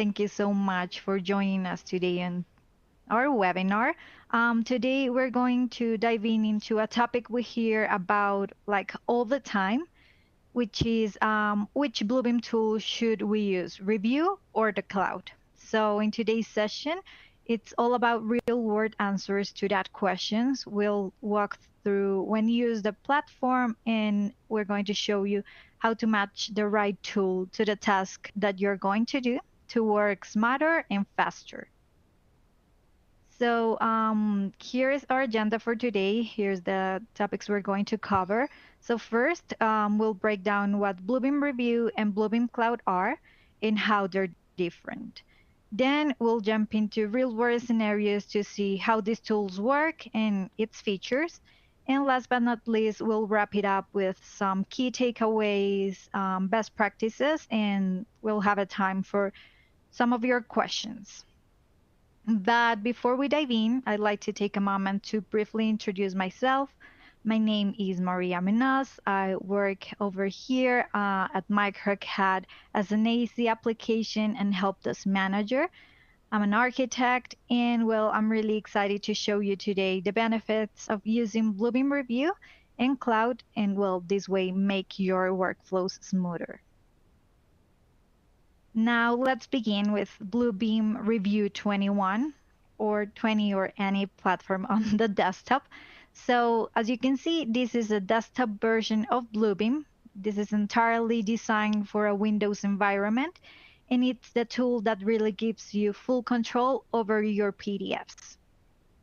Thank you so much for joining us today on our webinar. Today, we're going to dive into a topic we hear about like all the time, which is which Bluebeam tool should we use, Review or the cloud? So in today's session, it's all about real-world answers to that questions. We'll walk through when you use the platform, and we're going to show you how to match the right tool to the task that you're going to do to work smarter and faster. So here is our agenda for today. Here's the topics we're going to cover. So first, we'll break down what Bluebeam Review and Bluebeam Cloud are and how they're different. Then we'll jump into real-world scenarios to see how these tools work and its features. And last but not least, we'll wrap it up with some key takeaways, best practices, and we'll have a time for some of your questions. But before we dive in, I'd like to take a moment to briefly introduce myself. My name is Maria Menas. I work over here at MicroCAD as an AC application and help desk manager. I'm an architect, and well, I'm really excited to show you today the benefits of using Bluebeam Review and Cloud, and well, this way make your workflows smoother. Now let's begin with Bluebeam Review 21 or 20 or any platform on the desktop. So as you can see, this is a desktop version of Bluebeam. This is entirely designed for a Windows environment, and it's the tool that really gives you full control over your PDFs.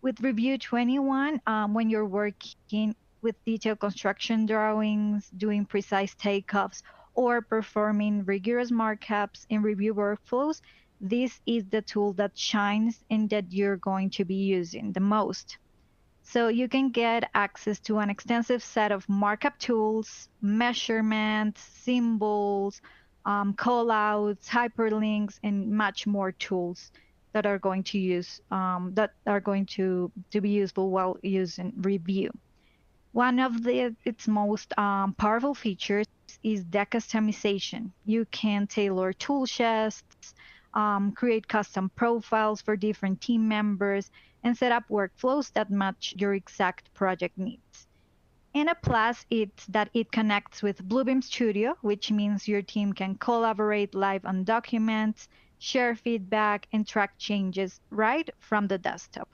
With Review 21, when you're working with detailed construction drawings, doing precise takeoffs, or performing rigorous markups in review workflows, this is the tool that shines and that you're going to be using the most. So you can get access to an extensive set of markup tools, measurements, symbols, callouts, hyperlinks, and much more tools that are going to be useful while using Review. One of its most powerful features is the customization. You can tailor tool chests, create custom profiles for different team members, and set up workflows that match your exact project needs. And a plus is that it connects with Bluebeam Studio, which means your team can collaborate live on documents, share feedback, and track changes right from the desktop.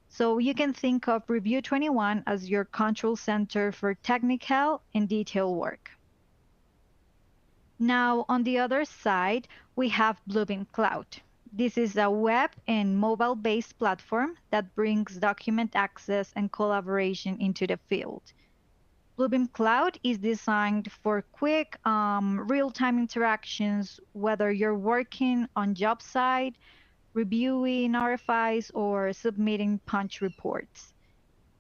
So you can think of Review 21 as your control center for technical and detail work. Now, on the other side, we have Bluebeam Cloud. This is a web and mobile-based platform that brings document access and collaboration into the field. Bluebeam Cloud is designed for quick, real-time interactions, whether you're working on job site, reviewing RFIs, or submitting punch reports.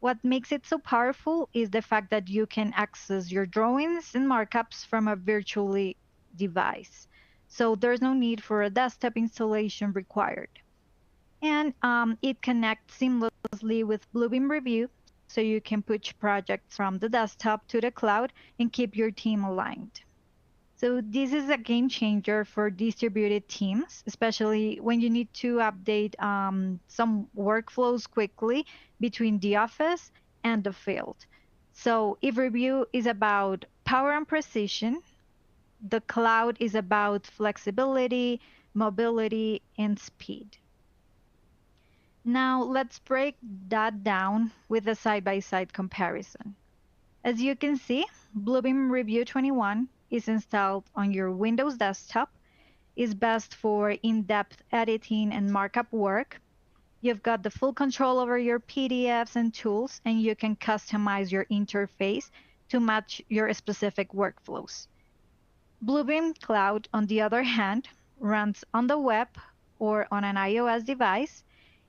What makes it so powerful is the fact that you can access your drawings and markups from a virtually device. So there's no need for a desktop installation required. And it connects seamlessly with Bluebeam Review, so you can push projects from the desktop to the cloud and keep your team aligned. So this is a game changer for distributed teams, especially when you need to update some workflows quickly between the office and the field. So if Review is about power and precision, the cloud is about flexibility, mobility, and speed. Now let's break that down with a side-by-side comparison. As you can see, Bluebeam Review 21 is installed on your Windows desktop, is best for in-depth editing and markup work. You've got the full control over your PDFs and tools, and you can customize your interface to match your specific workflows. Bluebeam Cloud, on the other hand, runs on the web or on an iOS device.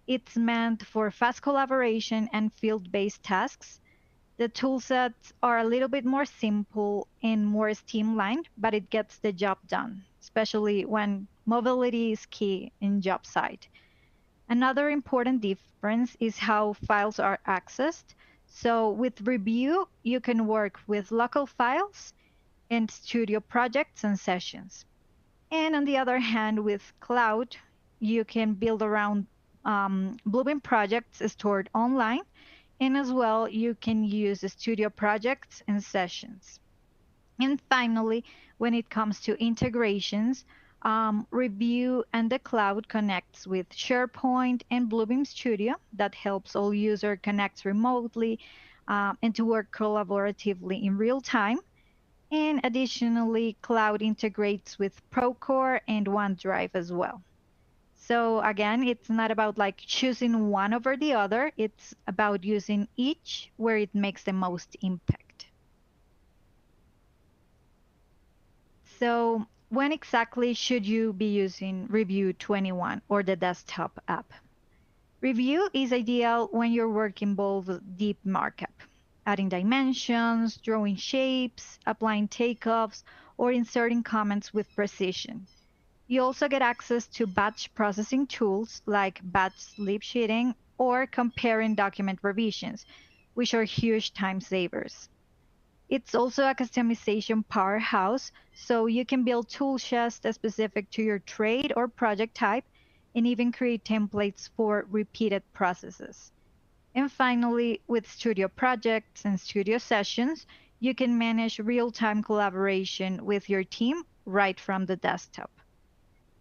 It's meant for fast collaboration and field-based tasks. The toolsets are a little bit more simple and more streamlined, but it gets the job done, especially when mobility is key in job site. Another important difference is how files are accessed. So with Review, you can work with local files and studio projects and sessions. And on the other hand, with cloud, you can build around Bluebeam projects stored online, and as well, you can use studio projects and sessions. And finally, when it comes to integrations, Review and the cloud connects with SharePoint and Bluebeam Studio that helps all user connect remotely and to work collaboratively in real time. And additionally, cloud integrates with Procore and OneDrive as well. So again, it's not about like choosing one over the other. It's about using each where it makes the most impact. So when exactly should you be using Review 21 or the desktop app? Review is ideal when your work involves deep markup, adding dimensions, drawing shapes, applying takeoffs, or inserting comments with precision. You also get access to batch processing tools like batch sleep sheeting or comparing document revisions, which are huge time savers. It's also a customization powerhouse, so you can build tool chests specific to your trade or project type and even create templates for repeated processes. And finally, with studio projects and studio sessions, you can manage real-time collaboration with your team right from the desktop.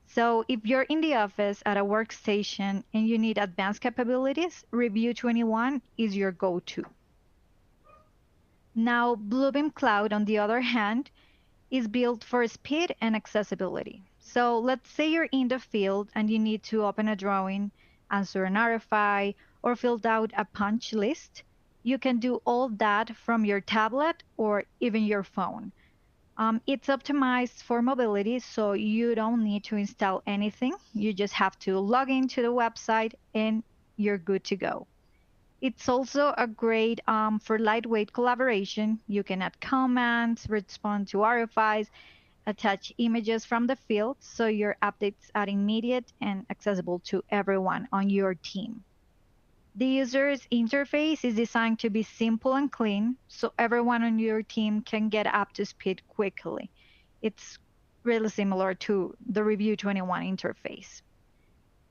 So if you're in the office at a workstation and you need advanced capabilities, Review 21 is your go-to. Now, Bluebeam Cloud, on the other hand, is built for speed and accessibility. So let's say you're in the field and you need to open a drawing, answer an RFI, or fill out a punch list. You can do all that from your tablet or even your phone. It's optimized for mobility, so you don't need to install anything. You just have to log into the website and you're good to go. It's also a great for lightweight collaboration. You can add comments, respond to RFIs, attach images from the field, so your updates are immediate and accessible to everyone on your team. The user's interface is designed to be simple and clean, so everyone on your team can get up to speed quickly. It's really similar to the Review 21 interface.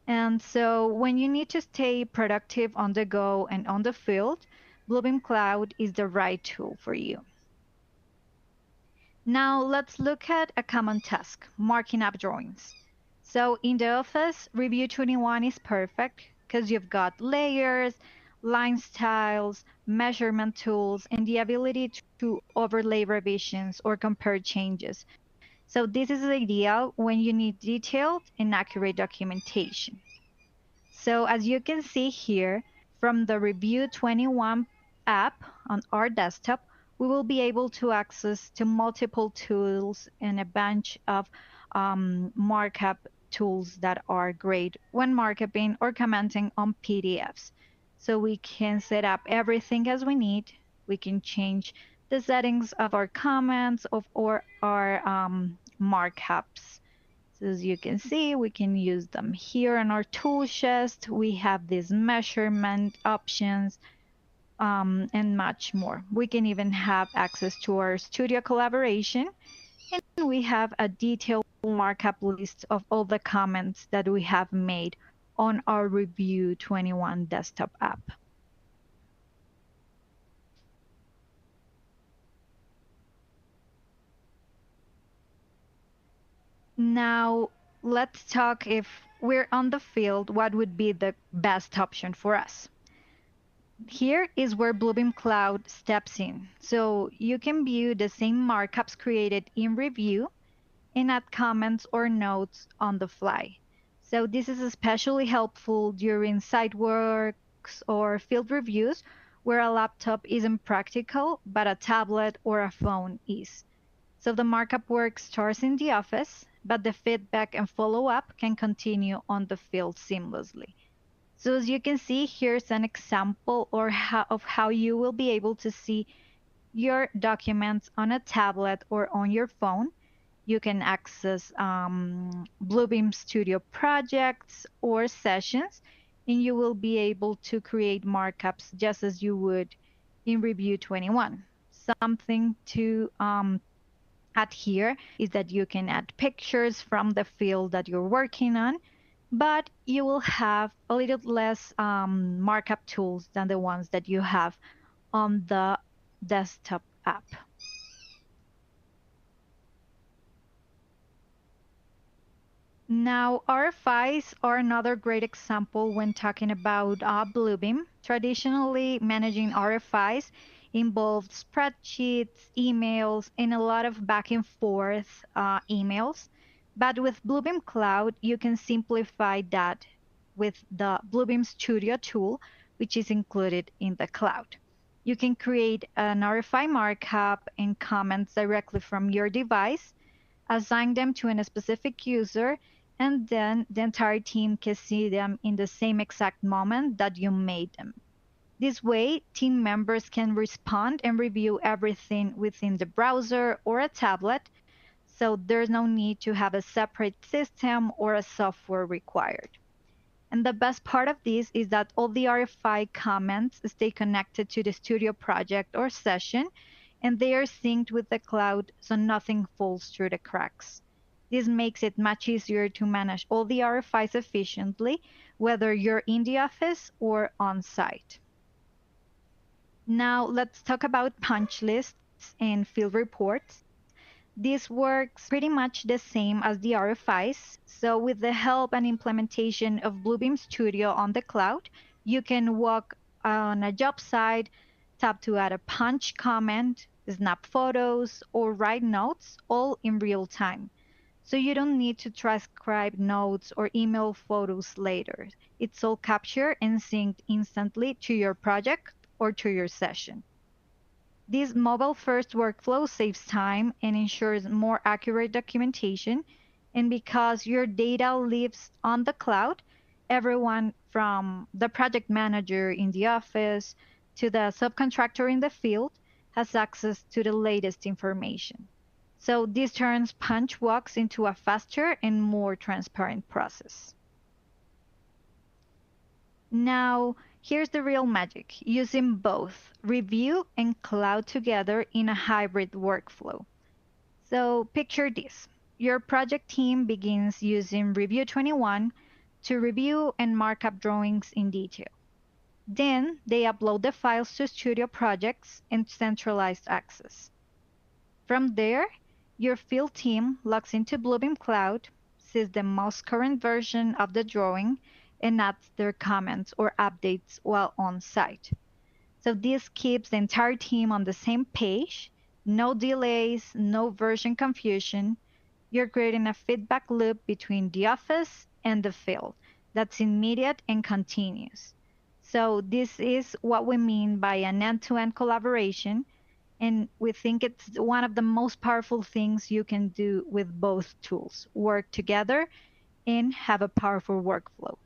And so when you need to stay productive on the go and on the field, Bluebeam Cloud is the right tool for you. Now let's look at a common task, marking up drawings. So in the office, Review 21 is perfect because you've got layers, line styles, measurement tools, and the ability to overlay revisions or compare changes. So this is ideal when you need detailed and accurate documentation. So as you can see here, from the Review 21 app on our desktop, we will be able to access to multiple tools and a bunch of markup tools that are great when markupping or commenting on PDFs. So we can set up everything as we need. We can change the settings of our comments or our markups. So as you can see, we can use them here in our tool chest. We have these measurement options and much more. We can even have access to our studio collaboration, and we have a detailed markup list of all the comments that we have made on our Review 21 desktop app. Now, let's talk if we're on the field, what would be the best option for us? Here is where Bluebeam Cloud steps in. So you can view the same markups created in Review and add comments or notes on the fly. So this is especially helpful during site works or field reviews where a laptop isn't practical, but a tablet or a phone is. So the markup work starts in the office, but the feedback and follow-up can continue on the field seamlessly. So as you can see, here's an example of how you will be able to see your documents on a tablet or on your phone. You can access Bluebeam Studio projects or sessions, and you will be able to create markups just as you would in Review 21. Something to add here is that you can add pictures from the field that you're working on, but you will have a little less markup tools than the ones that you have on the desktop app. Now, RFIs are another great example when talking about Bluebeam. Traditionally, managing RFIs involved spreadsheets, emails, and a lot of back and forth emails. But with Bluebeam Cloud, you can simplify that with the Bluebeam Studio tool, which is included in the cloud. You can create an RFI markup and comments directly from your device, assign them to a specific user, and then the entire team can see them in the same exact moment that you made them. This way, team members can respond and review everything within the browser or a tablet, so there's no need to have a separate system or a software required. And the best part of this is that all the RFI comments stay connected to the studio project or session, and they are synced with the cloud so nothing falls through the cracks. This makes it much easier to manage all the RFIs efficiently, whether you're in the office or on site. Now let's talk about punch lists and field reports. This works pretty much the same as the RFIs. So with the help and implementation of Bluebeam Studio on the cloud, you can walk on a job site, tap to add a punch comment, snap photos, or write notes all in real time. So you don't need to transcribe notes or email photos later. It's all captured and synced instantly to your project or to your session. This mobile-first workflow saves time and ensures more accurate documentation. And because your data lives on the cloud, everyone from the project manager in the office to the subcontractor in the field has access to the latest information. So this turns punch walks into a faster and more transparent process. Now, here's the real magic, using both Review and Cloud together in a hybrid workflow. So picture this. Your project team begins using Review 21 to review and mark up drawings in detail. Then they upload the files to Studio Projects and centralized access. From there, your field team logs into Bluebeam Cloud, sees the most current version of the drawing, and adds their comments or updates while on site. So this keeps the entire team on the same page, no delays, no version confusion. You're creating a feedback loop between the office and the field that's immediate and continuous. So this is what we mean by an end-to-end collaboration, and we think it's one of the most powerful things you can do with both tools, work together and have a powerful workflow.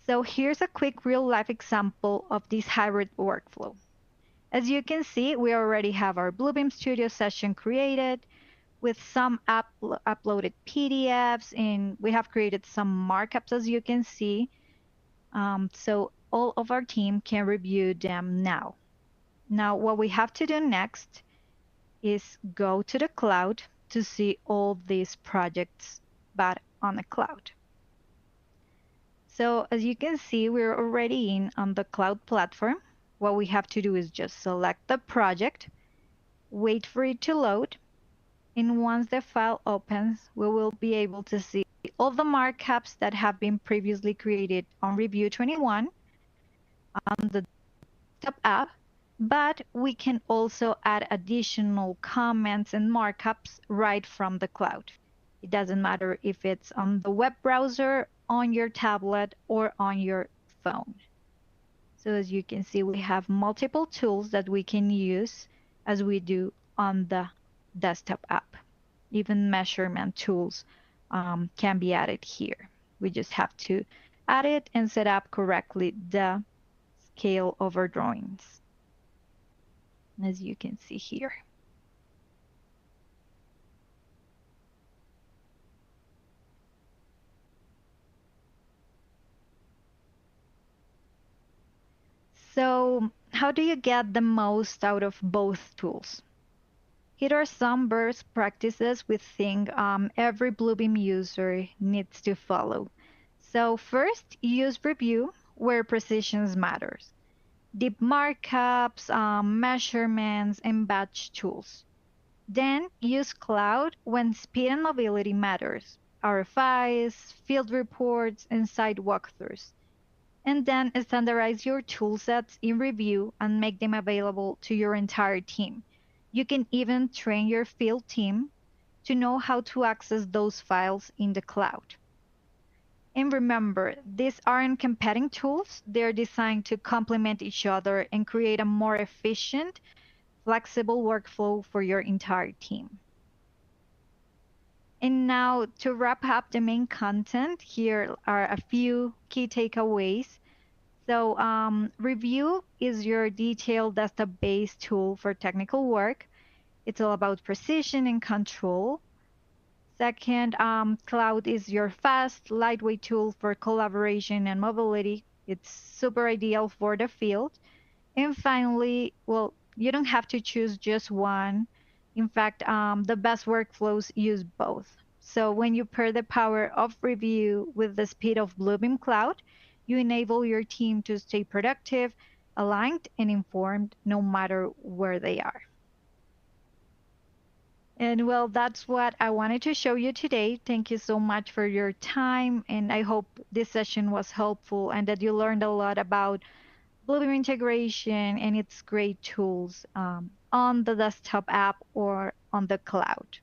So here's a quick real life example of this hybrid workflow. As you can see, we already have our Bluebeam Studio session created with some uploaded PDFs, and we have created some markups, as you can see. So all of our team can review them now. Now, what we have to do next is go to the cloud to see all these projects, but on the cloud. So as you can see, we're already in on the cloud platform. What we have to do is just select the project, wait for it to load, and once the file opens, we will be able to see all the markups that have been previously created on Review 21 on the desktop app, but we can also add additional comments and markups right from the cloud. It doesn't matter if it's on the web browser, on your tablet, or on your phone. So as you can see, we have multiple tools that we can use as we do on the desktop app. Even measurement tools can be added here. We just have to add it and set up correctly the scale of our drawings, as you can see here. So how do you get the most out of both tools? Here are some best practices we think every Bluebeam user needs to follow. So first, use Revu where precision matters. Deep markups, measurements, and batch tools. Then use Cloud when speed and mobility matters. RFIs, field reports, and site walkthroughs. And then standardize your toolsets in Revu and make them available to your entire team. You can even train your field team to know how to access those files in the cloud. And remember, these aren't competing tools, they're designed to complement each other and create a more efficient, flexible workflow for your entire team. And now, to wrap up the main content, here are a few key takeaways. So, Revu is your detailed database tool for technical work. It's all about precision and control. Second, Cloud is your fast, lightweight tool for collaboration and mobility. It's super ideal for the field. And finally, well, you don't have to choose just one. In fact, the best workflows use both. So when you pair the power of Review with the speed of Bluebeam Cloud, you enable your team to stay productive, aligned, and informed no matter where they are. And well, that's what I wanted to show you today. Thank you so much for your time. And I hope this session was helpful and that you learned a lot about Bluebeam integration and its great tools on the desktop app or on the cloud.